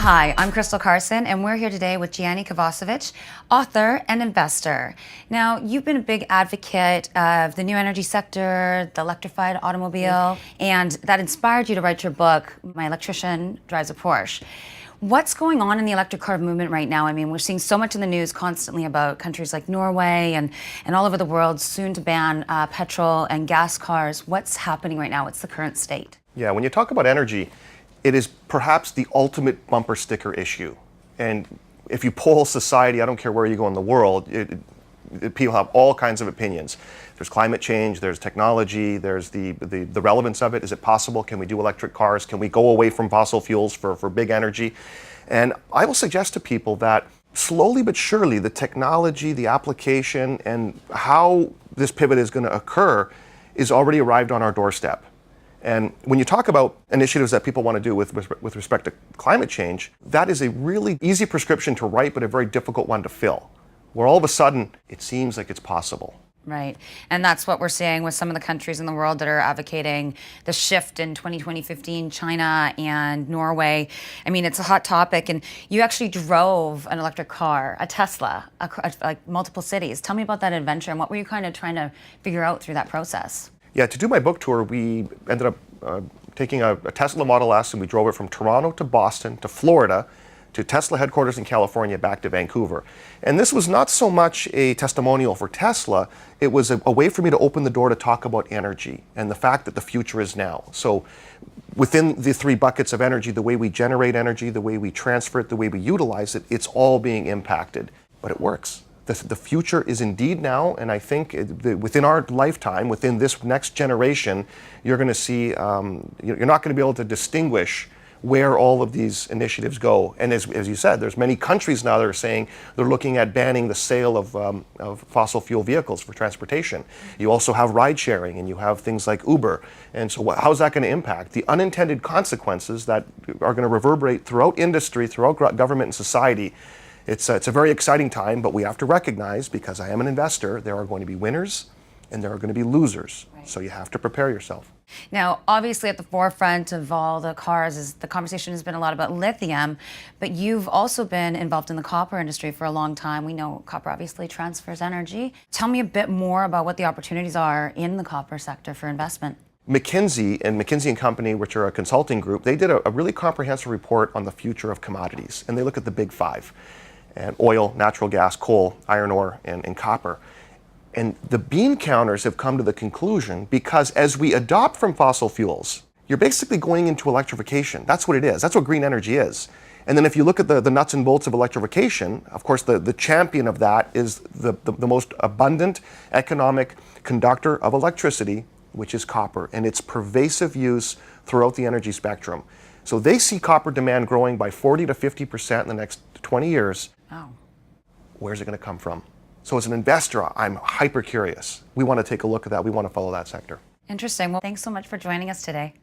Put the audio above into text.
Hi, I'm Crystal Carson, and we're here today with Gianni Kovacevic, author and investor. Now, you've been a big advocate of the new energy sector, the electrified automobile, and that inspired you to write your book, My Electrician Drives a Porsche. What's going on in the electric car movement right now? I mean, we're seeing so much in the news constantly about countries like Norway and all over the world soon to ban petrol and gas cars. What's happening right now? What's the current state? Yeah, when you talk about energy, it is perhaps the ultimate bumper sticker issue. And if you poll society, I don't care where you go in the world, people have all kinds of opinions. There's climate change, there's technology, there's the relevance of it. Is it possible? Can we do electric cars? Can we go away from fossil fuels for big energy? And I will suggest to people that slowly but surely the technology, the application, and how this pivot is going to occur is already arrived on our doorstep. And when you talk about initiatives that people want to do with respect to climate change, that is a really easy prescription to write, but a very difficult one to fill, where all of a sudden it seems like it's possible. Right. And that's what we're seeing with some of the countries in the world that are advocating the shift in 2015, China and Norway. I mean, it's a hot topic. And you actually drove an electric car, a Tesla, like multiple cities. Tell me about that adventure and what were you kind of trying to figure out through that process? Yeah, to do my book tour, we ended up taking a Tesla Model S and we drove it from Toronto to Boston to Florida to Tesla headquarters in California back to Vancouver. And this was not so much a testimonial for Tesla, it was a way for me to open the door to talk about energy and the fact that the future is now. So within the three buckets of energy, the way we generate energy, the way we transfer it, the way we utilize it, it's all being impacted. But it works. The future is indeed now, and I think within our lifetime, within this next generation, you're going to see, you're not going to be able to distinguish where all of these initiatives go. And as you said, there's many countries now that are saying they're looking at banning the sale of fossil fuel vehicles for transportation. You also have ride sharing and you have things like Uber. And so how's that going to impact? The unintended consequences that are going to reverberate throughout industry, throughout government and society. It's a very exciting time, but we have to recognize, because I am an investor, there are going to be winners and there are going to be losers. Right. So you have to prepare yourself. Now, obviously at the forefront of all the cars, the conversation has been a lot about lithium, but you've also been involved in the copper industry for a long time. We know copper obviously transfers energy. Tell me a bit more about what the opportunities are in the copper sector for investment. McKinsey & Company, which are a consulting group, they did a really comprehensive report on the future of commodities. And they look at the big five. And oil, natural gas, coal, iron ore, and copper. And the bean counters have come to the conclusion, because as we adopt from fossil fuels, you're basically going into electrification. That's what it is. That's what green energy is. And then if you look at the nuts and bolts of electrification, of course the champion of that is the most abundant economic conductor of electricity, which is copper, and its pervasive use throughout the energy spectrum. So they see copper demand growing by 40 to 50% in the next 20 years. Wow. Where's it going to come from? So as an investor, I'm hyper curious. We want to take a look at that. We want to follow that sector. Interesting. Well, thanks so much for joining us today.